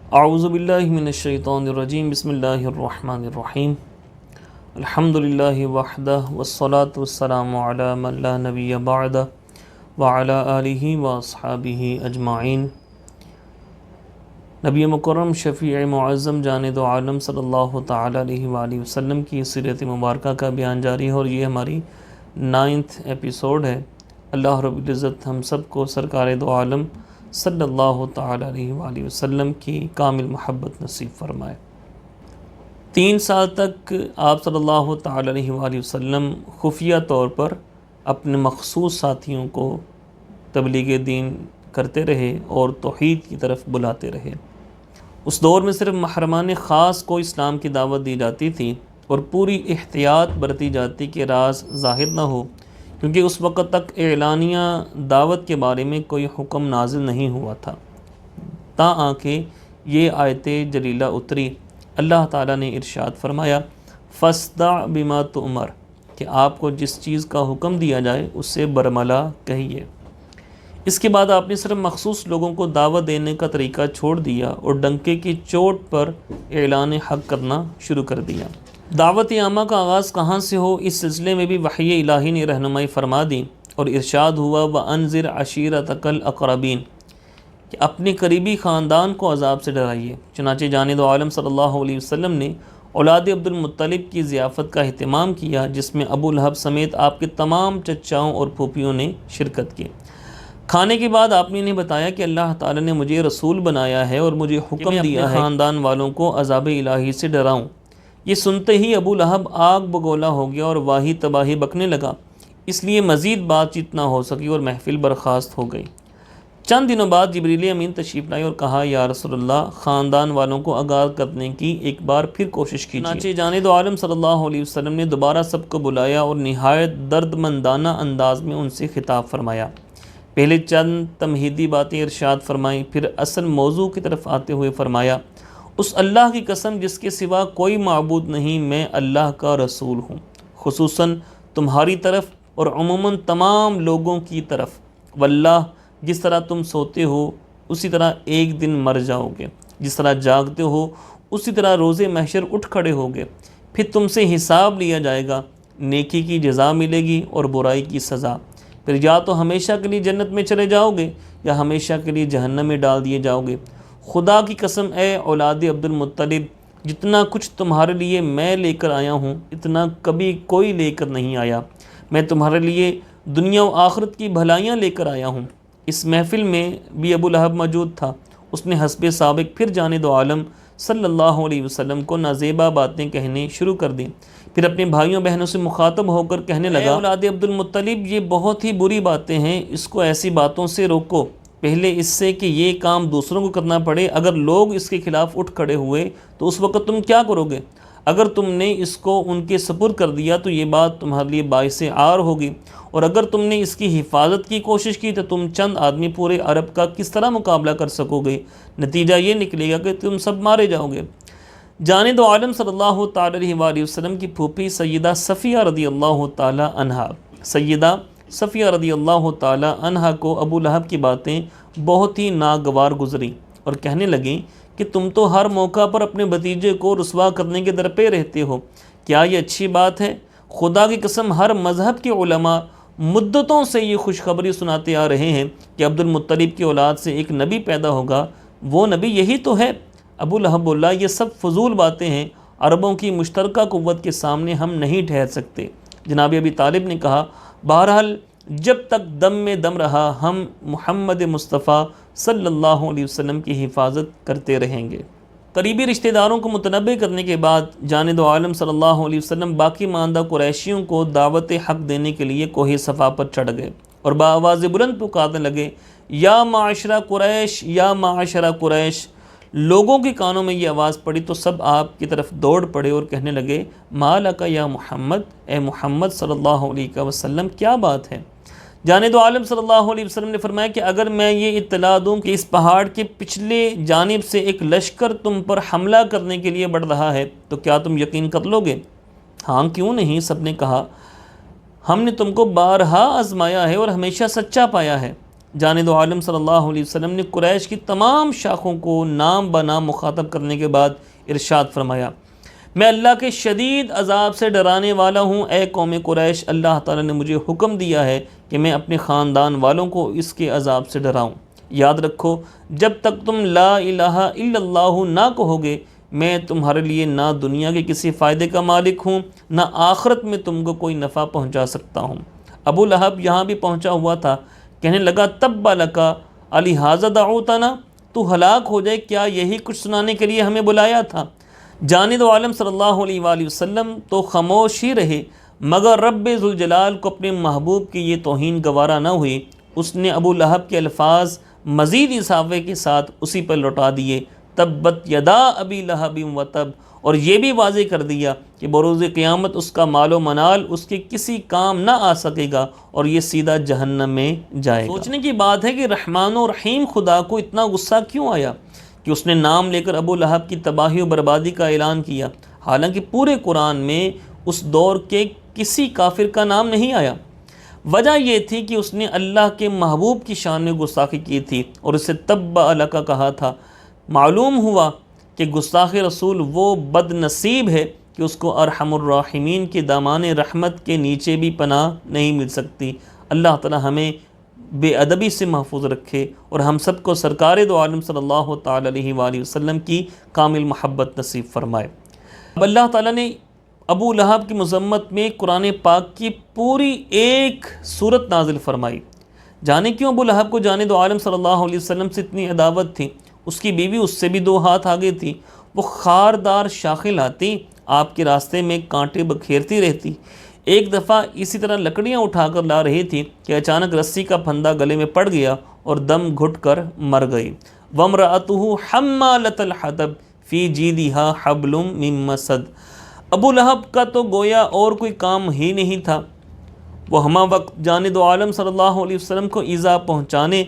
اعوذ باللہ من الشیطان الرجیم بسم اللہ الرحمن الرحیم الحمدللہ وحدہ والصلاة والسلام علی من لا نبی بعدہ وعلی آلہ واصحابہ اجمعین۔ نبی مکرم شفیع معظم جاند عالم صلی اللہ تعالی علیہ وآلہ وسلم کی سیرت مبارکہ کا بیان جاری ہے، اور یہ ہماری 9th ایپیسوڈ ہے۔ اللہ رب العزت ہم سب کو سرکار دو عالم صلی اللہ تعالی علیہ وآلہ وسلم کی کامل محبت نصیب فرمائے۔ 3 سال تک آپ صلی اللہ تعالی علیہ وآلہ وسلم خفیہ طور پر اپنے مخصوص ساتھیوں کو تبلیغ دین کرتے رہے اور توحید کی طرف بلاتے رہے۔ اس دور میں صرف محرمان خاص کو اسلام کی دعوت دی جاتی تھی اور پوری احتیاط برتی جاتی کہ راز ظاہر نہ ہو، کیونکہ اس وقت تک اعلانیہ دعوت کے بارے میں کوئی حکم نازل نہیں ہوا تھا، تاں کہ یہ آیت جلیلہ اتری۔ اللہ تعالیٰ نے ارشاد فرمایا فَاصْدَعْ بِمَا تُؤْمَرُ، کہ آپ کو جس چیز کا حکم دیا جائے اس سے برملا کہیے۔ اس کے بعد آپ نے صرف مخصوص لوگوں کو دعوت دینے کا طریقہ چھوڑ دیا اور ڈنکے کی چوٹ پر اعلان حق کرنا شروع کر دیا۔ دعوت عامہ کا آغاز کہاں سے ہو، اس سلسلے میں بھی وحی الہی نے رہنمائی فرما دی اور ارشاد ہوا وَأَنذِرْ عَشِيرَتَكَ الْأَقْرَبِينَ، کہ اپنے قریبی خاندان کو عذاب سے ڈرائیے۔ چنانچہ جاند عالم صلی اللہ علیہ وسلم نے اولاد عبد المطلب کی ضیافت کا اہتمام کیا، جس میں ابو لہب سمیت آپ کے تمام چچاؤں اور پھوپھیوں نے شرکت کی۔ کھانے کے بعد آپ نے انہیں بتایا کہ اللہ تعالیٰ نے مجھے رسول بنایا ہے اور مجھے حکم دیا ہے خاندان والوں کو عذاب الہی سے ڈراؤں۔ یہ سنتے ہی ابو لہب آگ بگولا ہو گیا اور واہی تباہی بکنے لگا، اس لیے مزید بات چیت نہ ہو سکی اور محفل برخاست ہو گئی۔ چند دنوں بعد جبریل امین تشریف لائے اور کہا یا رسول اللہ، خاندان والوں کو آگاہ کرنے کی ایک بار پھر کوشش کیجیے۔ چنانچہ جاند عالم صلی اللہ علیہ وسلم نے دوبارہ سب کو بلایا اور نہایت درد مندانہ انداز میں ان سے خطاب فرمایا۔ پہلے چند تمہیدی باتیں ارشاد فرمائیں، پھر اصل موضوع کی طرف آتے ہوئے فرمایا اس اللہ کی قسم جس کے سوا کوئی معبود نہیں، میں اللہ کا رسول ہوں، خصوصاً تمہاری طرف اور عموماً تمام لوگوں کی طرف۔ واللہ، جس طرح تم سوتے ہو اسی طرح ایک دن مر جاؤ گے، جس طرح جاگتے ہو اسی طرح روز محشر اٹھ کھڑے ہوگے، پھر تم سے حساب لیا جائے گا، نیکی کی جزا ملے گی اور برائی کی سزا، پھر یا تو ہمیشہ کے لیے جنت میں چلے جاؤ گے یا ہمیشہ کے لیے جہنم میں ڈال دیے جاؤ گے۔ خدا کی قسم اے اولاد عبد المطلب، جتنا کچھ تمہارے لیے میں لے کر آیا ہوں اتنا کبھی کوئی لے کر نہیں آیا۔ میں تمہارے لیے دنیا و آخرت کی بھلائیاں لے کر آیا ہوں۔ اس محفل میں بھی ابو لہب موجود تھا۔ اس نے حسب سابق پھر جاند عالم صلی اللہ علیہ وسلم کو نازیبا باتیں کہنے شروع کر دیں، پھر اپنے بھائیوں بہنوں سے مخاطب ہو کر کہنے لگا اے اولاد عبد المطلب، یہ بہت ہی بری باتیں ہیں، اس کو ایسی باتوں سے روکو، پہلے اس سے کہ یہ کام دوسروں کو کرنا پڑے۔ اگر لوگ اس کے خلاف اٹھ کھڑے ہوئے تو اس وقت تم کیا کرو گے؟ اگر تم نے اس کو ان کے سپرد کر دیا تو یہ بات تمہارے لیے باعث عار ہوگی، اور اگر تم نے اس کی حفاظت کی کوشش کی تو تم چند آدمی پورے عرب کا کس طرح مقابلہ کر سکو گے؟ نتیجہ یہ نکلے گا کہ تم سب مارے جاؤ گے۔ جاند عالم صلی اللہ تعالی علیہ وآلہ وسلم کی پھوپھی سیدہ صفیہ رضی اللہ تعالی عنہا کو ابو لہب کی باتیں بہت ہی ناگوار گزری اور کہنے لگیں کہ تم تو ہر موقع پر اپنے بھتیجے کو رسوا کرنے کے در پہ رہتے ہو، کیا یہ اچھی بات ہے؟ خدا کی قسم ہر مذہب کے علماء مدتوں سے یہ خوشخبری سناتے آ رہے ہیں کہ عبد المطلب کی اولاد سے ایک نبی پیدا ہوگا، وہ نبی یہی تو ہے۔ ابو لہب بولا یہ سب فضول باتیں ہیں، عربوں کی مشترکہ قوت کے سامنے ہم نہیں ٹھہر سکتے۔ جناب ابی طالب نے کہا بہرحال جب تک دم میں دم رہا ہم محمد مصطفیٰ صلی اللہ علیہ وسلم کی حفاظت کرتے رہیں گے۔ قریبی رشتہ داروں کو متنبع کرنے کے بعد جاند عالم صلی اللہ علیہ وسلم باقی ماندہ قریشیوں کو دعوت حق دینے کے لیے کوہ صفا پر چڑھ گئے اور بآواز بلند پکارنے لگے یا معاشرہ قریش، یا معاشرہ قریش۔ لوگوں کے کانوں میں یہ آواز پڑی تو سب آپ کی طرف دوڑ پڑے اور کہنے لگے ما لک یا محمد، اے محمد صلی اللہ علیہ وسلم کیا بات ہے؟ جاند عالم صلی اللہ علیہ وسلم نے فرمایا کہ اگر میں یہ اطلاع دوں کہ اس پہاڑ کے پچھلے جانب سے ایک لشکر تم پر حملہ کرنے کے لیے بڑھ رہا ہے تو کیا تم یقین کر لو گے؟ ہاں کیوں نہیں، سب نے کہا۔ ہم نے تم کو بارہا آزمایا ہے اور ہمیشہ سچا پایا ہے، جانب عالم صلی اللہ علیہ وسلم نے قریش کی تمام شاخوں کو نام بہ نام مخاطب کرنے کے بعد ارشاد فرمایا، میں اللہ کے شدید عذاب سے ڈرانے والا ہوں۔ اے قوم قریش، اللہ تعالیٰ نے مجھے حکم دیا ہے کہ میں اپنے خاندان والوں کو اس کے عذاب سے ڈراؤں۔ یاد رکھو، جب تک تم لا الہ الا اللہ نہ کہو گے، میں تمہارے لیے نہ دنیا کے کسی فائدے کا مالک ہوں، نہ آخرت میں تم کو کوئی نفع پہنچا سکتا ہوں۔ ابو لہب یہاں بھی پہنچا ہوا تھا، کہنے لگا تب لکا لہٰذا دعوتنا، تو ہلاک ہو جائے، کیا یہی کچھ سنانے کے لیے ہمیں بلایا تھا؟ جانب عالم صلی اللہ علیہ وآلہ وسلم تو خاموش ہی رہے، مگر رب ذوالجلال کو اپنے محبوب کی یہ توہین گوارا نہ ہوئی۔ اس نے ابو لہب کے الفاظ مزید اضافے کے ساتھ اسی پر لوٹا دیے، تبت یدا ابی لہب وتب، اور یہ بھی واضح کر دیا کہ بروز قیامت اس کا مال و منال اس کے کسی کام نہ آ سکے گا اور یہ سیدھا جہنم میں جائے گا۔ سوچنے کی بات ہے کہ رحمان و رحیم خدا کو اتنا غصہ کیوں آیا کہ اس نے نام لے کر ابو لہب کی تباہی و بربادی کا اعلان کیا، حالانکہ پورے قرآن میں اس دور کے کسی کافر کا نام نہیں آیا۔ وجہ یہ تھی کہ اس نے اللہ کے محبوب کی شان میں گستاخی کی تھی اور اسے تبا لکا کہا تھا۔ معلوم ہوا کہ گستاخ رسول وہ بد نصیب ہے کہ اس کو ارحم الراحمین کے دامان رحمت کے نیچے بھی پناہ نہیں مل سکتی۔ اللہ تعالی ہمیں بے ادبی سے محفوظ رکھے اور ہم سب کو سرکار دو عالم صلی اللہ تعالی علیہ وآلہ وسلم کی کامل محبت نصیب فرمائے۔ اب اللہ تعالیٰ نے ابو لہب کی مذمت میں قرآن پاک کی پوری ایک سورت نازل فرمائی۔ جانے کیوں ابو لہب کو جانب دو عالم صلی اللہ علیہ وسلم سے اتنی عداوت تھی؟ اس کی بیوی اس سے بھی 2 ہاتھ آگے تھی، وہ خاردار شاخیں لاتی، آپ کے راستے میں کانٹے بکھیرتی رہتی۔ ایک دفعہ اسی طرح لکڑیاں اٹھا کر لا رہی تھی کہ اچانک رسی کا پھندا گلے میں پڑ گیا اور دم گھٹ کر مر گئی۔ وَامْرَأَتُهُ حَمَّالَةَ الْحَطَبِ فِي جِيدِهَا حَبْلٌ مِّن مَّسَدٍ۔ ابو لہب کا تو گویا اور کوئی کام ہی نہیں تھا، وہ ہمہ وقت جانب دو عالم صلی اللہ علیہ وسلم کو ایذا پہنچانے،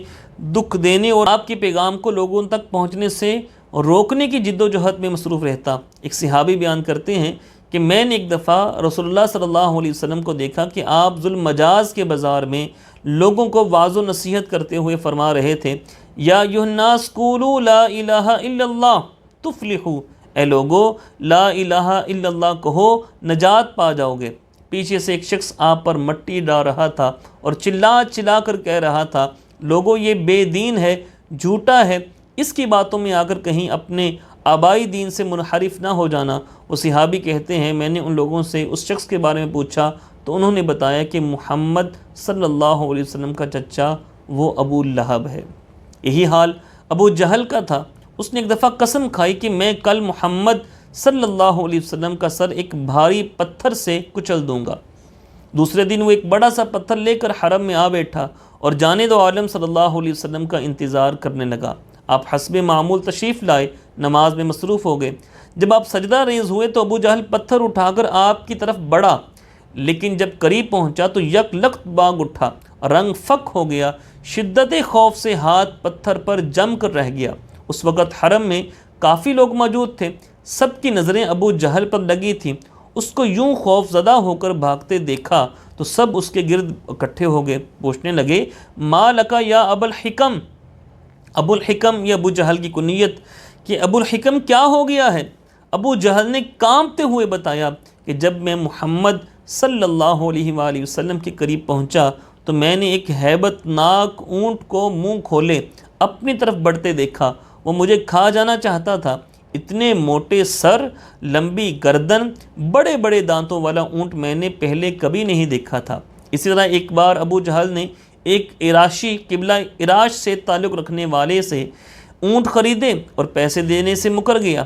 دکھ دینے اور آپ کے پیغام کو لوگوں تک پہنچنے سے روکنے کی جد و جہد میں مصروف رہتا۔ ایک صحابی بیان کرتے ہیں کہ میں نے ایک دفعہ رسول اللہ صلی اللہ علیہ وسلم کو دیکھا کہ آپ ذوالمجاز مجاز کے بازار میں لوگوں کو واعظ و نصیحت کرتے ہوئے فرما رہے تھے، یا ایھا الناس قولوا لا الہ الا اللہ تفلحوا، اے لوگو لا الہ الا اللہ کہو، نجات پا جاؤ گے۔ پیچھے سے ایک شخص آپ پر مٹی ڈال رہا تھا اور چلا چلا کر کہہ رہا تھا، لوگو یہ بے دین ہے، جھوٹا ہے، اس کی باتوں میں آ کر کہیں اپنے آبائی دین سے منحرف نہ ہو جانا۔ وہ صحابی کہتے ہیں میں نے ان لوگوں سے اس شخص کے بارے میں پوچھا تو انہوں نے بتایا کہ محمد صلی اللہ علیہ وسلم کا چچا وہ ابو لہب ہے۔ یہی حال ابو جہل کا تھا۔ اس نے ایک دفعہ قسم کھائی کہ میں کل محمد صلی اللہ علیہ وسلم کا سر ایک بھاری پتھر سے کچل دوں گا۔ دوسرے دن وہ ایک بڑا سا پتھر لے کر حرم میں آ بیٹھا اور جانب دو عالم صلی اللہ علیہ وسلم کا انتظار کرنے لگا۔ آپ حسب معمول تشریف لائے، نماز میں مصروف ہو گئے۔ جب آپ سجدہ ریز ہوئے تو ابو جہل پتھر اٹھا کر آپ کی طرف بڑھا، لیکن جب قریب پہنچا تو یک لخت باغ اٹھا، رنگ فک ہو گیا، شدت خوف سے ہاتھ پتھر پر جم کر رہ گیا۔ اس وقت حرم میں کافی لوگ موجود تھے، سب کی نظریں ابو جہل پر لگی تھیں۔ اس کو یوں خوف زدہ ہو کر بھاگتے دیکھا تو سب اس کے گرد اکٹھے ہو گئے، پوچھنے لگے ما لکا یا ابو الحکم، ابو الحکم یہ ابو جہل کی کنیت کہ ابو الحکم کیا ہو گیا ہے؟ ابو جہل نے کانپتے ہوئے بتایا کہ جب میں محمد صلی اللہ علیہ وآلہ وسلم کے قریب پہنچا تو میں نے ایک ہیبت ناک اونٹ کو منہ کھولے اپنی طرف بڑھتے دیکھا، وہ مجھے کھا جانا چاہتا تھا۔ اتنے موٹے سر، لمبی گردن، بڑے بڑے دانتوں والا اونٹ میں نے پہلے کبھی نہیں دیکھا تھا۔ اسی طرح ایک بار ابو جہل نے ایک عراشی قبلہ عراش سے تعلق رکھنے والے سے اونٹ خریدے اور پیسے دینے سے مکر گیا۔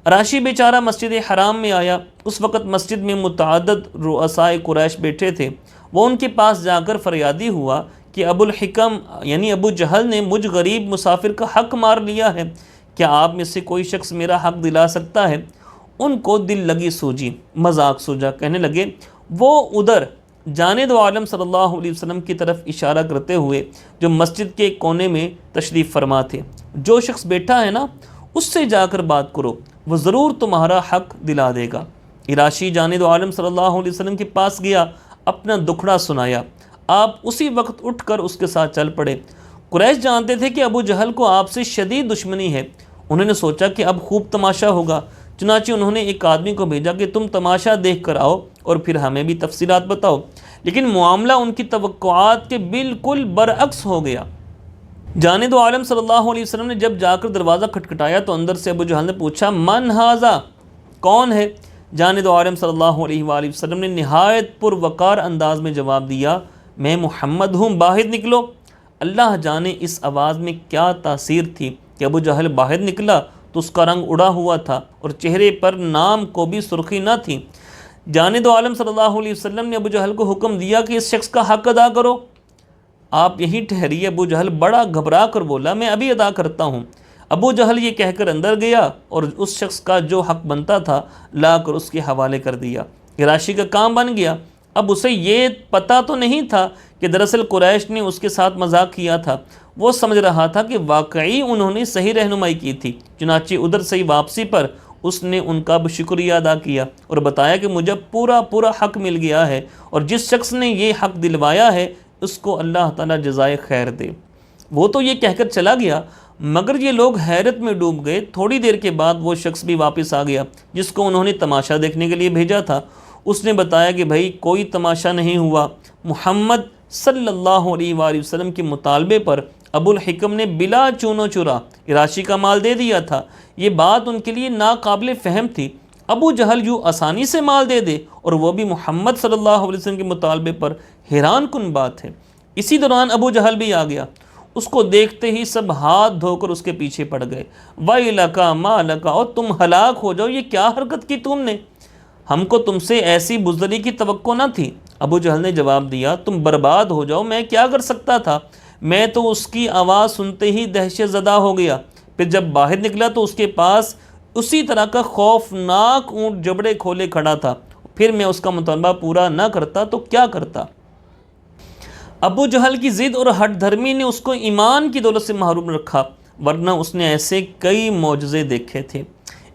عراشی بیچارہ مسجد حرام میں آیا، اس وقت مسجد میں متعدد رؤسائے قریش بیٹھے تھے۔ وہ ان کے پاس جا کر فریادی ہوا کہ ابو الحکم یعنی ابو جہل نے مجھ غریب مسافر کا حق مار لیا ہے، کیا آپ میں سے کوئی شخص میرا حق دلا سکتا ہے؟ ان کو دل لگی سوجی، مذاق سوجا، کہنے لگے وہ ادھر جانب دو عالم صلی اللہ علیہ وسلم کی طرف اشارہ کرتے ہوئے جو مسجد کے کونے میں تشریف فرما تھے، جو شخص بیٹھا ہے نا اس سے جا کر بات کرو، وہ ضرور تمہارا حق دلا دے گا۔ عراشی جانب دو عالم صلی اللہ علیہ وسلم کے پاس گیا، اپنا دکھڑا سنایا۔ آپ اسی وقت اٹھ کر اس کے ساتھ چل پڑے۔ قریش جانتے تھے کہ ابو جہل کو آپ سے شدید دشمنی ہے۔ انہوں نے سوچا کہ اب خوب تماشا ہوگا، چنانچہ انہوں نے ایک آدمی کو بھیجا کہ تم تماشا دیکھ کر آؤ اور پھر ہمیں بھی تفصیلات بتاؤ۔ لیکن معاملہ ان کی توقعات کے بالکل برعکس ہو گیا۔ جانب عالم صلی اللہ علیہ وسلم نے جب جا کر دروازہ کھٹکھٹایا تو اندر سے ابو جہل نے پوچھا من ھذا، کون ہے؟ جانب عالم صلی اللہ علیہ وآلہ وسلم نے نہایت پروقار انداز میں جواب دیا، میں محمد ہوں، باہر نکلو۔ اللہ جانے اس آواز میں کیا تاثیر تھی کہ ابو جہل باہر نکلا تو اس کا رنگ اڑا ہوا تھا اور چہرے پر نام کو بھی سرخی نہ تھی۔ جانب عالم صلی اللہ علیہ وسلم نے ابو جہل کو حکم دیا کہ اس شخص کا حق ادا کرو۔ آپ یہیں ٹھہریے۔ ابو جہل بڑا گھبرا کر بولا، میں ابھی ادا کرتا ہوں۔ ابو جہل یہ کہہ کر اندر گیا اور اس شخص کا جو حق بنتا تھا لا کر اس کے حوالے کر دیا۔ یہ راشی کا کام بن گیا۔ اب اسے یہ پتہ تو نہیں تھا کہ دراصل قریش نے اس کے ساتھ مذاق کیا تھا۔ وہ سمجھ رہا تھا کہ واقعی انہوں نے صحیح رہنمائی کی تھی۔ چنانچہ ادھر سے ہی واپسی پر اس نے ان کا شکریہ ادا کیا اور بتایا کہ مجھے پورا حق مل گیا ہے، اور جس شخص نے یہ حق دلوایا ہے اس کو اللہ تعالیٰ جزائے خیر دے۔ وہ تو یہ کہہ کر چلا گیا، مگر یہ لوگ حیرت میں ڈوب گئے۔ تھوڑی دیر کے بعد وہ شخص بھی واپس آ گیا جس کو انہوں نے تماشا دیکھنے کے لیے بھیجا تھا۔ اس نے بتایا کہ بھائی کوئی تماشا نہیں ہوا، محمد صلی اللہ علیہ وآلہ وسلم کے مطالبے پر ابو الحکم نے بلا چون و چرا راشی کا مال دے دیا تھا۔ یہ بات ان کے لیے ناقابل فہم تھی۔ ابو جہل یوں آسانی سے مال دے دے اور وہ بھی محمد صلی اللہ علیہ وسلم کے مطالبے پر، حیران کن بات ہے۔ اسی دوران ابو جہل بھی آ گیا۔ اس کو دیکھتے ہی سب ہاتھ دھو کر اس کے پیچھے پڑ گئے۔ وَيْلَكَ مَا لَكَ، اور تم ہلاک ہو جاؤ، یہ کیا حرکت کی تم نے؟ ہم کو تم سے ایسی بزدلی کی توقع نہ تھی۔ ابو جہل نے جواب دیا، تم برباد ہو جاؤ، میں کیا کر سکتا تھا؟ میں تو اس کی آواز سنتے ہی دہشت زدہ ہو گیا۔ پھر جب باہر نکلا تو اس کے پاس اسی طرح کا خوفناک اونٹ جبڑے کھولے کھڑا تھا۔ پھر میں اس کا مطالبہ پورا نہ کرتا تو کیا کرتا؟ ابو جہل کی ضد اور ہٹ دھرمی نے اس کو ایمان کی دولت سے محروم رکھا، ورنہ اس نے ایسے کئی معجزے دیکھے تھے۔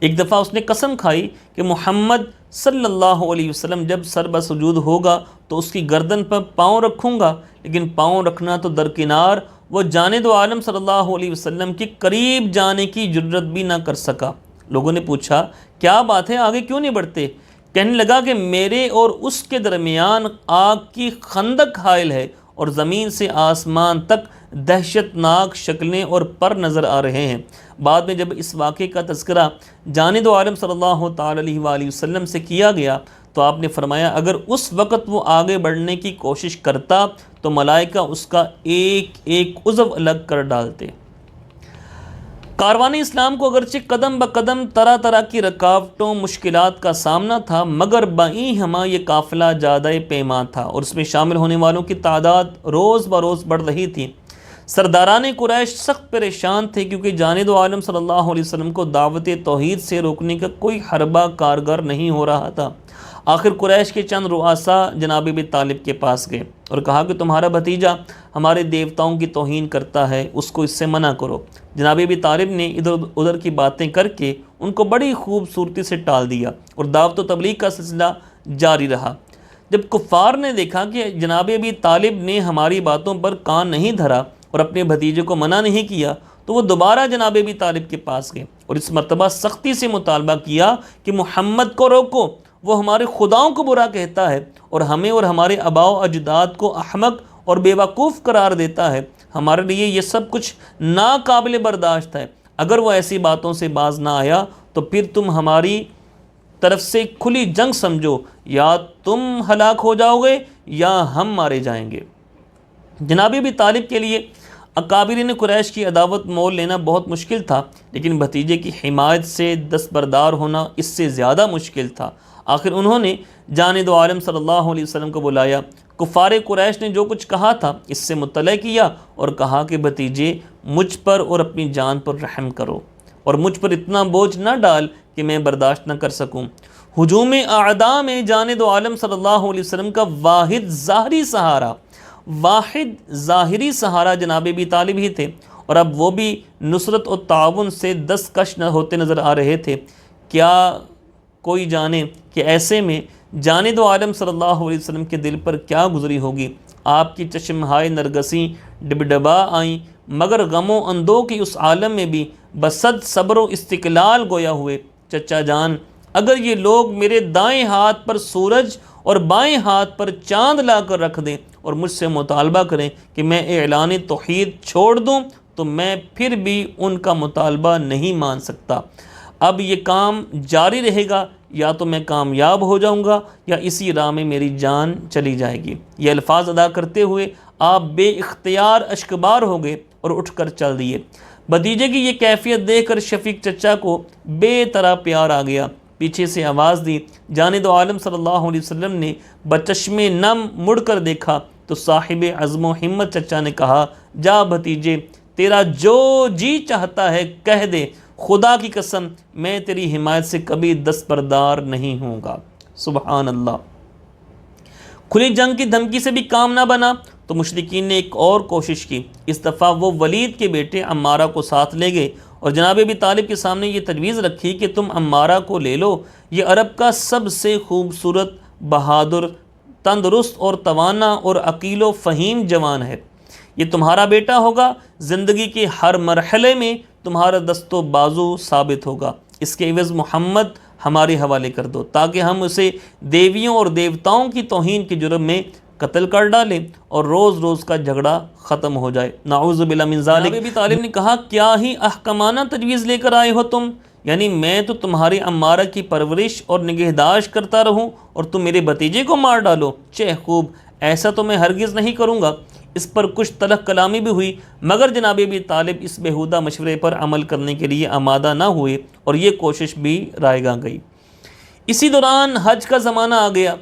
ایک دفعہ اس نے قسم کھائی کہ محمد صلی اللہ علیہ وسلم جب سر بسجود ہوگا تو اس کی گردن پر پاؤں رکھوں گا، لیکن پاؤں رکھنا تو درکنار، وہ جانب عالم صلی اللہ علیہ وسلم کے قریب جانے کی جرت بھی نہ کر سکا۔ لوگوں نے پوچھا کیا بات ہے، آگے کیوں نہیں بڑھتے؟ کہنے لگا کہ میرے اور اس کے درمیان آگ کی خندق حائل ہے اور زمین سے آسمان تک دہشت ناک شکلیں اور پر نظر آ رہے ہیں۔ بعد میں جب اس واقعے کا تذکرہ جانب عالم صلی اللہ تعالی علیہ وآلہ وسلم سے کیا گیا تو آپ نے فرمایا اگر اس وقت وہ آگے بڑھنے کی کوشش کرتا تو ملائکہ اس کا ایک ایک عضو الگ کر ڈالتے۔ کاروان اسلام کو اگرچہ قدم بقدم طرح طرح کی رکاوٹوں مشکلات کا سامنا تھا، مگر بائیں ہمہ یہ قافلہ جادہ پیماں تھا اور اس میں شامل ہونے والوں کی تعداد روز بروز بڑھ رہی تھی۔ سرداران قریش سخت پریشان تھے کیونکہ جانب عالم صلی اللہ علیہ وسلم کو دعوت توحید سے روکنے کا کوئی حربہ کارگر نہیں ہو رہا تھا۔ آخر قریش کے چند رؤساء جناب ابی طالب کے پاس گئے اور کہا کہ تمہارا بھتیجا ہمارے دیوتاؤں کی توہین کرتا ہے، اس کو اس سے منع کرو۔ جناب ابی طالب نے ادھر ادھر کی باتیں کر کے ان کو بڑی خوبصورتی سے ٹال دیا اور دعوت و تبلیغ کا سلسلہ جاری رہا۔ جب کفار نے دیکھا کہ جناب ابی طالب نے ہماری باتوں پر کان نہیں دھرا اور اپنے بھتیجے کو منع نہیں کیا تو وہ دوبارہ جناب ابی طالب کے پاس گئے اور اس مرتبہ سختی سے مطالبہ کیا کہ محمد کو روکو، وہ ہمارے خداؤں کو برا کہتا ہے اور ہمیں اور ہمارے آباء و اجداد کو احمق اور بے وقوف قرار دیتا ہے۔ ہمارے لیے یہ سب کچھ ناقابل برداشت ہے۔ اگر وہ ایسی باتوں سے باز نہ آیا تو پھر تم ہماری طرف سے کھلی جنگ سمجھو، یا تم ہلاک ہو جاؤ گے یا ہم مارے جائیں گے۔ جناب ابی طالب کے لیے اکابرین قریش کی عداوت مول لینا بہت مشکل تھا، لیکن بھتیجے کی حمایت سے دستبردار ہونا اس سے زیادہ مشکل تھا۔ آخر انہوں نے جانب عالم صلی اللہ علیہ وسلم کو بلایا۔ کفار قریش نے جو کچھ کہا تھا اس سے مطلع کیا اور کہا کہ بھتیجے مجھ پر اور اپنی جان پر رحم کرو اور مجھ پر اتنا بوجھ نہ ڈال کہ میں برداشت نہ کر سکوں۔ ہجوم اعداء میں جانب عالم صلی اللہ علیہ وسلم کا واحد ظاہری سہارا جناب ابی طالب ہی تھے، اور اب وہ بھی نصرت و تعاون سے دستکش نہ ہوتے نظر آ رہے تھے۔ کیا کوئی جانے کہ ایسے میں جانب عالم صلی اللہ علیہ وسلم کے دل پر کیا گزری ہوگی۔ آپ کی چشمہائے نرگسیں ڈبڈبا آئیں، مگر غم و اندوہ کی اس عالم میں بھی بصد صبر و استقلال گویا ہوئے۔ چچا جان، اگر یہ لوگ میرے دائیں ہاتھ پر سورج اور بائیں ہاتھ پر چاند لا کر رکھ دیں اور مجھ سے مطالبہ کریں کہ میں اعلان توحید چھوڑ دوں تو میں پھر بھی ان کا مطالبہ نہیں مان سکتا۔ اب یہ کام جاری رہے گا، یا تو میں کامیاب ہو جاؤں گا یا اسی راہ میں میری جان چلی جائے گی۔ یہ الفاظ ادا کرتے ہوئے آپ بے اختیار اشکبار ہو گئے اور اٹھ کر چل دیے۔ بھتیجے کی یہ کیفیت دیکھ کر شفیق چچا کو بے طرح پیار آ گیا۔ پیچھے سے آواز دی۔ جانب عالم صلی اللہ علیہ وسلم نے بچشم نم مڑ کر دیکھا تو صاحب عزم و ہمت چچا نے کہا، جا بھتیجے، تیرا جو جی چاہتا ہے کہہ دے، خدا کی قسم میں تیری حمایت سے کبھی دستبردار نہیں ہوں گا۔ سبحان اللہ۔ کھلی جنگ کی دھمکی سے بھی کام نہ بنا تو مشرکین نے ایک اور کوشش کی۔ اس دفعہ وہ ولید کے بیٹے عمارہ کو ساتھ لے گئے اور جناب ابی طالب کے سامنے یہ تجویز رکھی کہ تم عمارہ کو لے لو، یہ عرب کا سب سے خوبصورت، بہادر، تندرست اور توانا اور عقیل و فہیم جوان ہے۔ یہ تمہارا بیٹا ہوگا، زندگی کے ہر مرحلے میں تمہارا دست و بازو ثابت ہوگا۔ اس کے عوض محمد ہمارے حوالے کر دو تاکہ ہم اسے دیویوں اور دیوتاؤں کی توہین کے جرم میں قتل کر ڈالیں اور روز روز کا جھگڑا ختم ہو جائے۔ نعوذ باللہ من ذالک۔ ابی طالب نے کہا، کیا ہی احکمانہ تجویز لے کر آئے ہو تم؟ یعنی میں تو تمہاری عمارہ کی پرورش اور نگہداشت کرتا رہوں اور تم میرے بھتیجے کو مار ڈالو؟ چہ خوب، ایسا تو میں ہرگز نہیں کروں گا۔ اس پر کچھ تلخ کلامی بھی ہوئی، مگر جناب ابی طالب اس بیہودہ مشورے پر عمل کرنے کے لیے آمادہ نہ ہوئے اور یہ کوشش بھی رائے گاں گئی۔ اسی دوران حج کا زمانہ آ گیا۔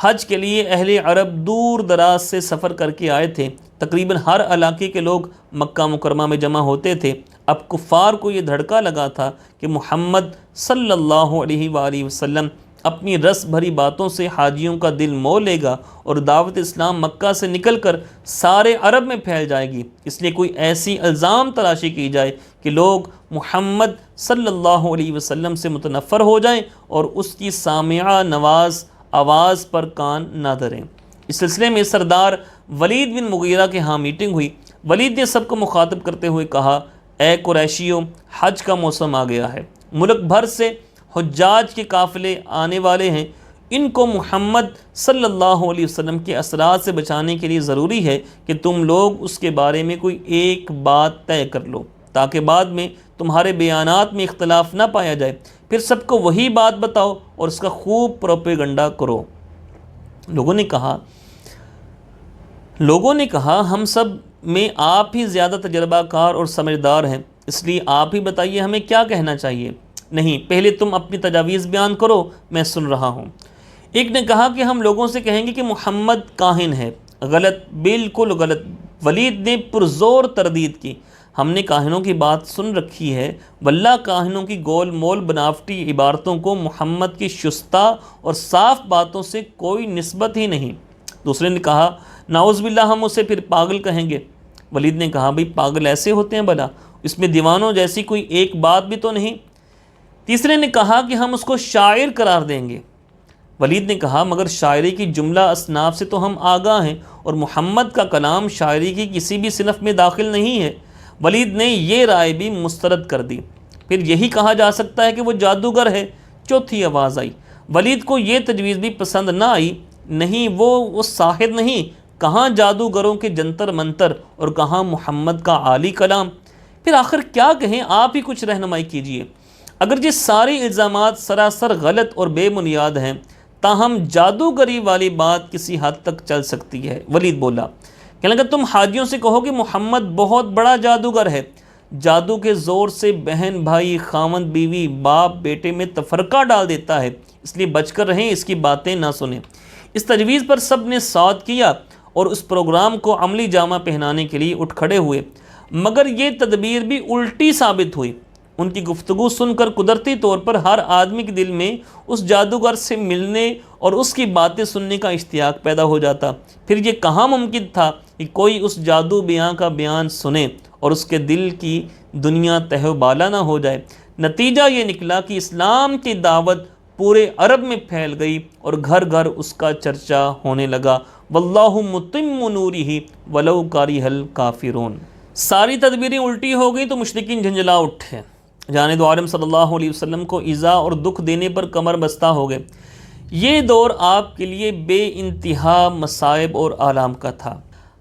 حج کے لیے اہل عرب دور دراز سے سفر کر کے آئے تھے۔ تقریباً ہر علاقے کے لوگ مکہ مکرمہ میں جمع ہوتے تھے۔ اب کفار کو یہ دھڑکا لگا تھا کہ محمد صلی اللہ علیہ وآلہ وسلم اپنی رس بھری باتوں سے حاجیوں کا دل مول لے گا اور دعوت اسلام مکہ سے نکل کر سارے عرب میں پھیل جائے گی۔ اس لیے کوئی ایسی الزام تلاشی کی جائے کہ لوگ محمد صلی اللہ علیہ وسلم سے متنفر ہو جائیں اور اس کی سامعہ نواز آواز پر کان نہ دھریں۔ اس سلسلے میں سردار ولید بن مغیرہ کے ہاں میٹنگ ہوئی۔ ولید نے سب کو مخاطب کرتے ہوئے کہا، اے قریشیوں، حج کا موسم آ گیا ہے، ملک بھر سے حجاج کے قافلے آنے والے ہیں، ان کو محمد صلی اللہ علیہ وسلم کے اثرات سے بچانے کے لیے ضروری ہے کہ تم لوگ اس کے بارے میں کوئی ایک بات طے کر لو تاکہ بعد میں تمہارے بیانات میں اختلاف نہ پایا جائے۔ پھر سب کو وہی بات بتاؤ اور اس کا خوب پروپیگنڈا کرو۔ لوگوں نے کہا ہم سب میں آپ ہی زیادہ تجربہ کار اور سمجھدار ہیں، اس لیے آپ ہی بتائیے ہمیں کیا کہنا چاہیے۔ نہیں، پہلے تم اپنی تجاویز بیان کرو، میں سن رہا ہوں۔ ایک نے کہا کہ ہم لوگوں سے کہیں گے کہ محمد کاہن ہے۔ غلط، بالکل غلط۔ ولید نے پرزور تردید کی، ہم نے کاہنوں کی بات سن رکھی ہے، واللہ کاہنوں کی گول مول بناوٹی عبارتوں کو محمد کی شستہ اور صاف باتوں سے کوئی نسبت ہی نہیں۔ دوسرے نے کہا، نعوذ باللہ، ہم اسے پھر پاگل کہیں گے۔ ولید نے کہا، بھئی پاگل ایسے ہوتے ہیں بھلا؟ اس میں دیوانوں جیسی کوئی ایک بات بھی تو نہیں۔ تیسرے نے کہا کہ ہم اس کو شاعر قرار دیں گے۔ ولید نے کہا، مگر شاعری کی جملہ اصناف سے تو ہم آگاہ ہیں اور محمد کا کلام شاعری کی کسی بھی صنف میں داخل نہیں ہے۔ ولید نے یہ رائے بھی مسترد کر دی۔ پھر یہی کہا جا سکتا ہے کہ وہ جادوگر ہے۔ چوتھی آواز آئی۔ ولید کو یہ تجویز بھی پسند نہ آئی۔ نہیں، وہ ساحر نہیں، کہاں جادوگروں کے جنتر منتر اور کہاں محمد کا عالی کلام۔ پھر آخر کیا کہیں، آپ ہی کچھ رہنمائی کیجئے۔ اگر یہ سارے الزامات سراسر غلط اور بے بنیاد ہیں، تاہم جادوگری والی بات کسی حد تک چل سکتی ہے۔ ولید بولا، کہنے لگا، تم حاجیوں سے کہو کہ محمد بہت بڑا جادوگر ہے، جادو کے زور سے بہن بھائی، خاوند بیوی، باپ بیٹے میں تفرقہ ڈال دیتا ہے، اس لیے بچ کر رہیں، اس کی باتیں نہ سنیں۔ اس تجویز پر سب نے صوت کیا اور اس پروگرام کو عملی جامہ پہنانے کے لیے اٹھ کھڑے ہوئے، مگر یہ تدبیر بھی الٹی ثابت ہوئی۔ ان کی گفتگو سن کر قدرتی طور پر ہر آدمی کے دل میں اس جادوگر سے ملنے اور اس کی باتیں سننے کا اشتیاق پیدا ہو جاتا۔ پھر یہ کہاں ممکن تھا کہ کوئی اس جادو بیاں کا بیان سنے اور اس کے دل کی دنیا تہو بالا نہ ہو جائے۔ نتیجہ یہ نکلا کہ اسلام کی دعوت پورے عرب میں پھیل گئی اور گھر گھر اس کا چرچا ہونے لگا۔ واللہ متم نورہ ولو کرہ الکافرون۔ ساری تدبیریں الٹی ہو گئی تو مشرکین جھنجھلا اٹھے، جانب عالم صلی اللہ علیہ وسلم کو ایذا اور دکھ دینے پر کمر بستہ ہو گئے۔ یہ دور آپ کے لیے بے انتہا مصائب اور آلام کا تھا۔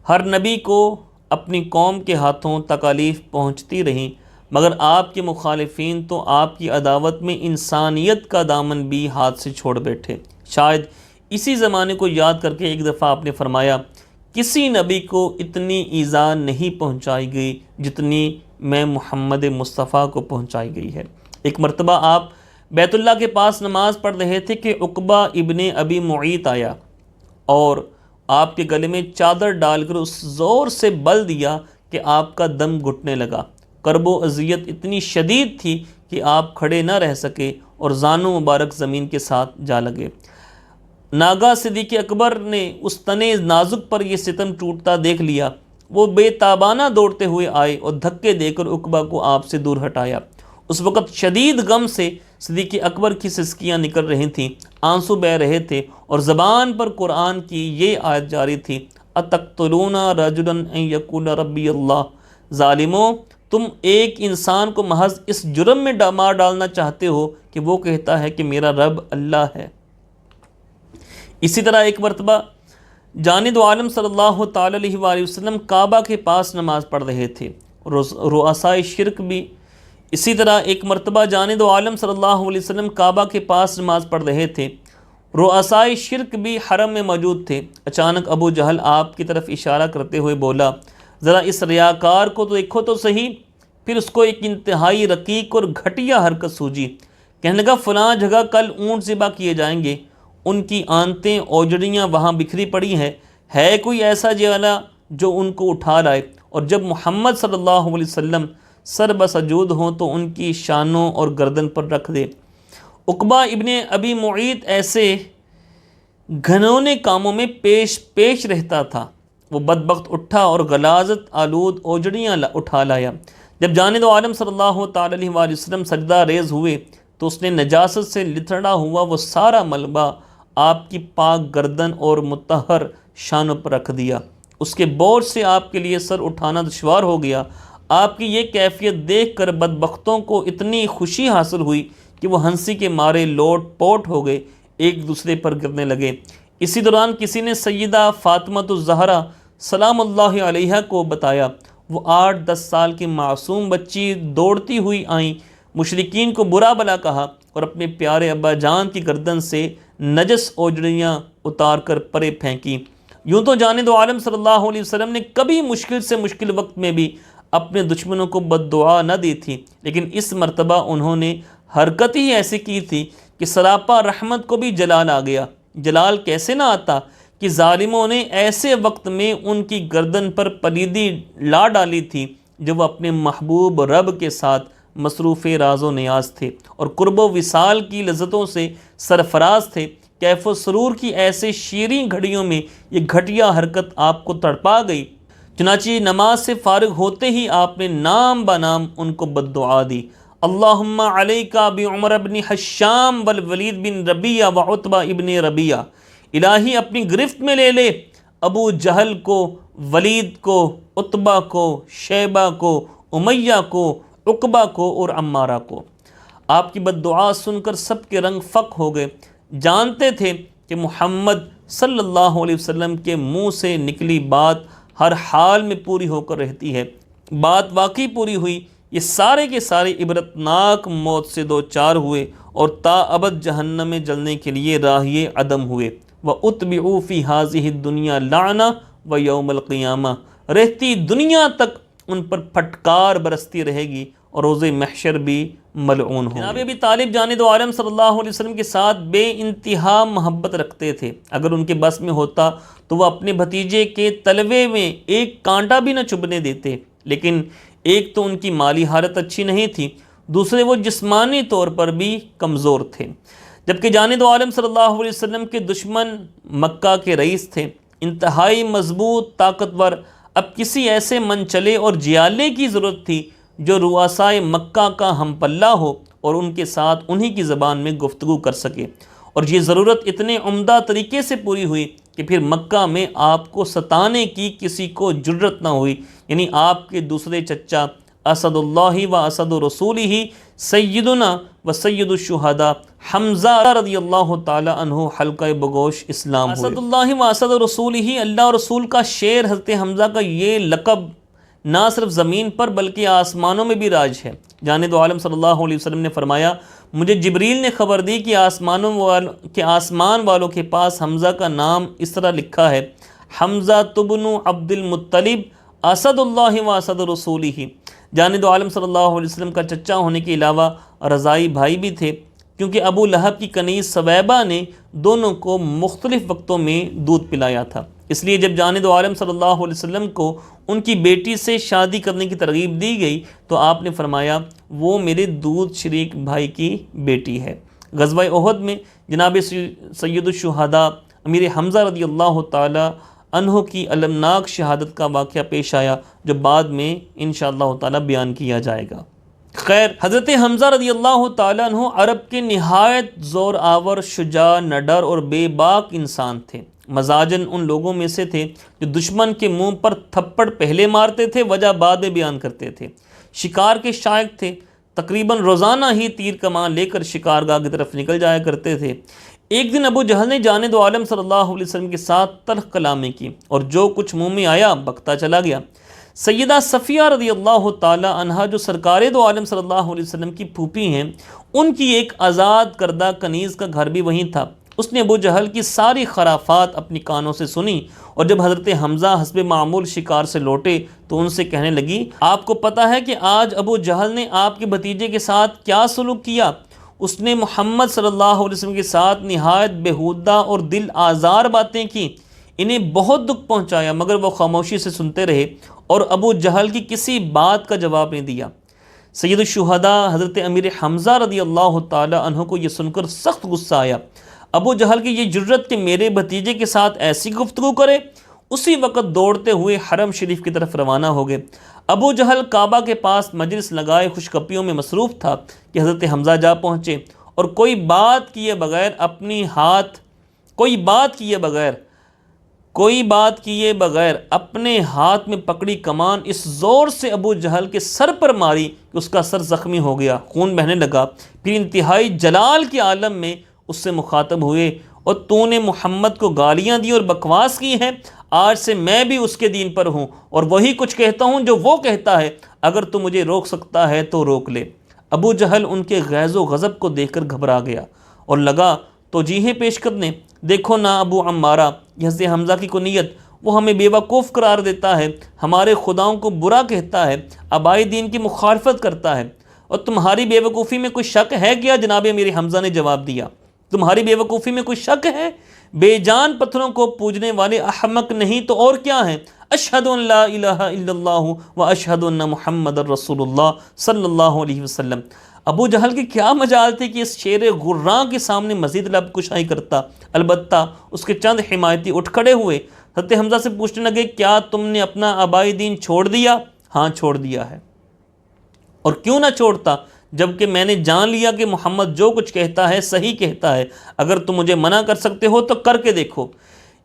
ہر نبی کو اپنی قوم کے ہاتھوں تکالیف پہنچتی رہیں، مگر آپ کے مخالفین تو آپ کی عداوت میں انسانیت کا دامن بھی ہاتھ سے چھوڑ بیٹھے۔ شاید اسی زمانے کو یاد کر کے ایک دفعہ آپ نے فرمایا، کسی نبی کو اتنی ایذا نہیں پہنچائی گئی جتنی میں محمد مصطفیٰ کو پہنچائی گئی ہے۔ ایک مرتبہ آپ بیت اللہ کے پاس نماز پڑھ رہے تھے کہ عقبہ ابن ابی معیط آیا اور آپ کے گلے میں چادر ڈال کر اس زور سے بل دیا کہ آپ کا دم گھٹنے لگا۔ کرب و اذیت اتنی شدید تھی کہ آپ کھڑے نہ رہ سکے اور زانو مبارک زمین کے ساتھ جا لگے۔ ناگاہ صدیق اکبر نے اس تنے نازک پر یہ ستم ٹوٹتا دیکھ لیا۔ وہ بے تابانہ دوڑتے ہوئے آئے اور دھکے دے کر عقبہ کو آپ سے دور ہٹایا۔ اس وقت شدید غم سے صدیق اکبر کی سسکیاں نکل رہی تھیں، آنسو بہہ رہے تھے اور زبان پر قرآن کی یہ آیت جاری تھی، اتقتلون رجلا ان یقول ربی اللہ، ظالموں تم ایک انسان کو محض اس جرم میں مار ڈالنا چاہتے ہو کہ وہ کہتا ہے کہ میرا رب اللہ ہے۔ اسی طرح ایک مرتبہ جانب عالم صلی اللہ تعالی علیہ وآلہ وسلم کعبہ کے پاس نماز پڑھ رہے تھے۔ رؤسائے شرک بھی اسی طرح ایک مرتبہ جانب عالم صلی اللہ علیہ وسلم کعبہ کے پاس نماز پڑھ رہے تھے، رؤسائے شرک بھی حرم میں موجود تھے۔ اچانک ابو جہل آپ کی طرف اشارہ کرتے ہوئے بولا، ذرا اس ریاکار کو تو دیکھو تو صحیح۔ پھر اس کو ایک انتہائی رقیق اور گھٹیا حرکت سوجی، کہنے لگا فلاں جگہ کل اونٹ ذبح کیے جائیں گے، ان کی آنتیں اوجڑیاں وہاں بکھری پڑی ہیں، ہے کوئی ایسا جیلا جو ان کو اٹھا لائے، اور جب محمد صلی اللہ علیہ وسلم سر بسجود ہوں تو ان کی شانوں اور گردن پر رکھ دے۔ عقبہ ابن ابی معیط ایسے گھنونے کاموں میں پیش رہتا تھا۔ وہ بدبخت اٹھا اور غلاظت آلود اوجڑیاں اٹھا لایا۔ جب جانب عالم صلی اللہ تعالی علیہ وآلہ وسلم سجدہ ریز ہوئے تو اس نے نجاست سے لتھڑا ہوا وہ سارا ملبہ آپ کی پاک گردن اور مطہر شانوں پر رکھ دیا۔ اس کے بوجھ سے آپ کے لیے سر اٹھانا دشوار ہو گیا۔ آپ کی یہ کیفیت دیکھ کر بدبختوں کو اتنی خوشی حاصل ہوئی کہ وہ ہنسی کے مارے لوٹ پوٹ ہو گئے، ایک دوسرے پر گرنے لگے۔ اسی دوران کسی نے سیدہ فاطمۃ الزہرا سلام اللہ علیہا کو بتایا۔ وہ 8-10 سال کی معصوم بچی دوڑتی ہوئی آئیں، مشرکین کو برا بلا کہا اور اپنے پیارے ابا جان کی گردن سے نجس اوجڑیاں اتار کر پرے پھینکی۔ یوں تو جانب عالم صلی اللہ علیہ وسلم نے کبھی مشکل سے مشکل وقت میں بھی اپنے دشمنوں کو بد دعا نہ دی تھی، لیکن اس مرتبہ انہوں نے حرکت ہی ایسی کی تھی کہ سراپا رحمت کو بھی جلال آ گیا۔ جلال کیسے نہ آتا کہ ظالموں نے ایسے وقت میں ان کی گردن پر پلیدی لا ڈالی تھی جب وہ اپنے محبوب رب کے ساتھ مصروف راز و نیاز تھے اور قرب و وصال کی لذتوں سے سرفراز تھے۔ کیف و سرور کی ایسے شیریں گھڑیوں میں یہ گھٹیا حرکت آپ کو تڑپا گئی، چنانچہ نماز سے فارغ ہوتے ہی آپ نے نام بنام ان کو بد دعا دی، اللہم علیکا بعمر ابن حشام والولید بن ربیہ وعتبہ ابن ربیہ، الہی اپنی گرفت میں لے لے ابو جہل کو، ولید کو، عتبہ کو، شیبہ کو، امیہ کو، عقبہ کو اور عمارہ کو۔ آپ کی بد دعا سن کر سب کے رنگ فق ہو گئے، جانتے تھے کہ محمد صلی اللہ علیہ وسلم کے منہ سے نکلی بات ہر حال میں پوری ہو کر رہتی ہے۔ بات واقعی پوری ہوئی، یہ سارے کے سارے عبرتناک موت سے دوچار ہوئے اور تا ابد جہنم میں جلنے کے لیے راہی عدم ہوئے۔ وَأُتْبِعُوا فِي هَذِهِ الدُّنْيَا لَعْنَةً وَيَوْمَ الْقِيَامَةِ، رہتی دنیا تک ان پر پھٹکار برستی رہے گی اور روز محشر بھی ملعون ہوں۔ جناب ابی طالب جانب عالم صلی اللہ علیہ وسلم کے ساتھ بے انتہا محبت رکھتے تھے۔ اگر ان کے بس میں ہوتا تو وہ اپنے بھتیجے کے تلوے میں ایک کانٹا بھی نہ چبھنے دیتے، لیکن ایک تو ان کی مالی حالت اچھی نہیں تھی، دوسرے وہ جسمانی طور پر بھی کمزور تھے، جبکہ جانب عالم صلی اللہ علیہ وسلم کے دشمن مکہ کے رئیس تھے، انتہائی مضبوط طاقتور۔ اب کسی ایسے منچلے اور جیالے کی ضرورت تھی جو رؤسائے مکہ کا ہم پلہ ہو اور ان کے ساتھ انہی کی زبان میں گفتگو کر سکے، اور یہ ضرورت اتنے عمدہ طریقے سے پوری ہوئی کہ پھر مکہ میں آپ کو ستانے کی کسی کو جرت نہ ہوئی، یعنی آپ کے دوسرے چچا اسد اللہ و اسد رسول ہی سیدنا و سید الشہداء حمزہ رضی اللہ تعالی عنہ حلقہ بگوش اسلام ہوئے۔ اسد اللہ و اسد رسول ہی، اللہ اور رسول کا شیر حضرت حمزہ کا یہ لقب نہ صرف زمین پر بلکہ آسمانوں میں بھی راج ہے۔ جانب عالم صلی اللہ علیہ وسلم نے فرمایا، مجھے جبریل نے خبر دی کہ آسمان والوں کے پاس حمزہ کا نام اس طرح لکھا ہے، حمزہ بن عبد المطلب اسد اللہ و اسد رسولہ۔ جانب عالم صلی اللہ علیہ وسلم کا چچا ہونے کے علاوہ رضائی بھائی بھی تھے، کیونکہ ابو لہب کی کنیز سویبہ نے دونوں کو مختلف وقتوں میں دودھ پلایا تھا۔ اس لیے جب جانب عالم صلی اللہ علیہ وسلم کو ان کی بیٹی سے شادی کرنے کی ترغیب دی گئی تو آپ نے فرمایا وہ میرے دودھ شریک بھائی کی بیٹی ہے۔ غزوہ احد میں جناب سید الشہداء امیر حمزہ رضی اللہ تعالی عنہ کی المناک شہادت کا واقعہ پیش آیا، جو بعد میں انشاءاللہ تعالی بیان کیا جائے گا۔ خیر، حضرت حمزہ رضی اللہ تعالی عنہ عرب کے نہایت زور آور، شجاع، نڈر اور بے باک انسان تھے۔ مزاجن ان لوگوں میں سے تھے جو دشمن کے منہ پر تھپڑ پہلے مارتے تھے، وجہ بعد میں بیان کرتے تھے۔ شکار کے شائق تھے، تقریباً روزانہ ہی تیر کمان لے کر شکارگاہ کی طرف نکل جایا کرتے تھے۔ ایک دن ابو جہل نے جانب عالم صلی اللہ علیہ وسلم کے ساتھ تلخ کلامی کی اور جو کچھ منہ میں آیا بکتا چلا گیا۔ سیدہ صفیہ رضی اللہ تعالی عنہا جو سرکار دو عالم صلی اللہ علیہ وسلم کی پھوپھی ہیں، ان کی ایک آزاد کردہ کنیز کا گھر بھی وہیں تھا۔ اس نے ابو جہل کی ساری خرافات اپنی کانوں سے سنی، اور جب حضرت حمزہ حسب معمول شکار سے لوٹے تو ان سے کہنے لگی، آپ کو پتہ ہے کہ آج ابو جہل نے آپ کے بھتیجے کے ساتھ کیا سلوک کیا؟ اس نے محمد صلی اللہ علیہ وسلم کے ساتھ نہایت بےہودہ اور دل آزار باتیں کی، انہیں بہت دکھ پہنچایا، مگر وہ خاموشی سے سنتے رہے اور ابو جہل کی کسی بات کا جواب نہیں دیا۔ سید الشہداء حضرت امیر حمزہ رضی اللہ تعالی عنہ کو یہ سن کر سخت غصہ آیا۔ ابو جہل کی یہ جرت کہ میرے بھتیجے کے ساتھ ایسی گفتگو کرے، اسی وقت دوڑتے ہوئے حرم شریف کی طرف روانہ ہو گئے۔ ابو جہل کعبہ کے پاس مجلس لگائے خوشگپیوں میں مصروف تھا کہ حضرت حمزہ جا پہنچے اور کوئی بات کیے بغیر اپنے ہاتھ میں پکڑی کمان اس زور سے ابو جہل کے سر پر ماری کہ اس کا سر زخمی ہو گیا، خون بہنے لگا۔ پھر انتہائی جلال کے عالم میں اس سے مخاطب ہوئے، اور تو نے محمد کو گالیاں دی اور بکواس کی ہیں، آج سے میں بھی اس کے دین پر ہوں اور وہی کچھ کہتا ہوں جو وہ کہتا ہے، اگر تو مجھے روک سکتا ہے تو روک لے۔ ابو جہل ان کے غیظ و غضب کو دیکھ کر گھبرا گیا اور لگا توجیہیں پیش کرنے، دیکھو نا ابو عمارہ، یہ حضرت حمزہ کی کنیت، وہ ہمیں بے وقوف قرار دیتا ہے، ہمارے خداؤں کو برا کہتا ہے، آبائی دین کی مخالفت کرتا ہے، اور تمہاری بے وقوفی میں کوئی شک ہے کیا؟ جناب امیر حمزہ نے جواب دیا، تمہاری بے وقوفی میں کوئی شک ہے؟ بے جان پتھروں کو پوجنے والے احمق نہیں تو اور کیا ہیں؟ اشہد ان لا الہ الا اللہ و اشہد ان محمد رسول اللہ صلی اللہ علیہ وسلم۔ ابو جہل کی کیا مجال تھی کہ اس شیر غراں کے سامنے مزید لب کشائی کرتا، البتہ اس کے چند حمایتی اٹھ کھڑے ہوئے، حضرت حمزہ سے پوچھنے لگے، کیا تم نے اپنا آبائی دین چھوڑ دیا؟ ہاں چھوڑ دیا ہے۔ اور کیوں نہ چھوڑتا، جبکہ میں نے جان لیا کہ محمد جو کچھ کہتا ہے صحیح کہتا ہے، اگر تم مجھے منع کر سکتے ہو تو کر کے دیکھو۔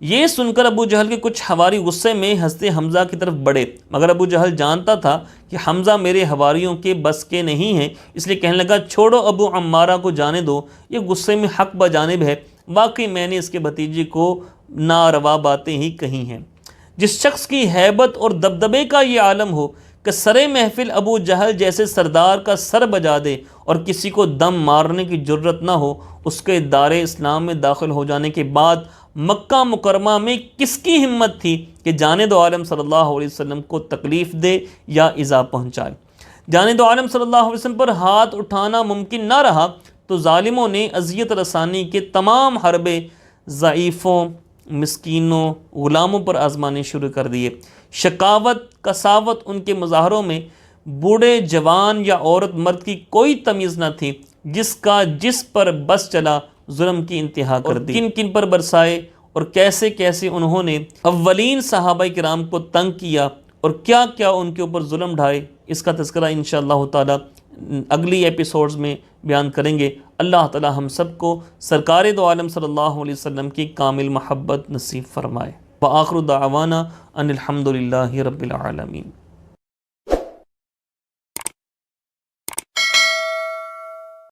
یہ سن کر ابو جہل کے کچھ حواری غصے میں حضرت حمزہ کی طرف بڑھے، مگر ابو جہل جانتا تھا کہ حمزہ میرے حواریوں کے بس کے نہیں ہیں، اس لیے کہنے لگا، چھوڑو ابو عمارہ کو جانے دو، یہ غصے میں حق بجانب ہے، واقعی میں نے اس کے بھتیجے کو ناروا باتیں ہی کہی ہیں۔ جس شخص کی ہیبت اور دبدبے کا یہ عالم ہو کہ سرے محفل ابو جہل جیسے سردار کا سر بجا دے اور کسی کو دم مارنے کی جرت نہ ہو، اس کے دار اسلام میں داخل ہو جانے کے بعد مکہ مکرمہ میں کس کی ہمت تھی کہ جانب عالم صلی اللہ علیہ وسلم کو تکلیف دے یا ایذا پہنچائے؟ جانب عالم صلی اللہ علیہ وسلم پر ہاتھ اٹھانا ممکن نہ رہا تو ظالموں نے اذیت رسانی کے تمام حربے ضعیفوں، مسکینوں، غلاموں پر آزمانے شروع کر دیے۔ شکاوت، کساوت ان کے مظاہروں میں بوڑھے، جوان یا عورت مرد کی کوئی تمیز نہ تھی، جس کا جس پر بس چلا ظلم کی انتہا کر دی، کن کن پر برسائے اور کیسے کیسے انہوں نے اولین صحابہ کرام کو تنگ کیا اور کیا کیا ان کے اوپر ظلم ڈھائے، اس کا تذکرہ انشاءاللہ تعالی اگلی ایپیسوڈز میں بیان کریں گے۔ اللہ تعالی ہم سب کو سرکار دو عالم صلی اللہ علیہ وسلم کی کامل محبت نصیب فرمائے۔ وآخر دعوانا ان الحمد للہ رب العالمین۔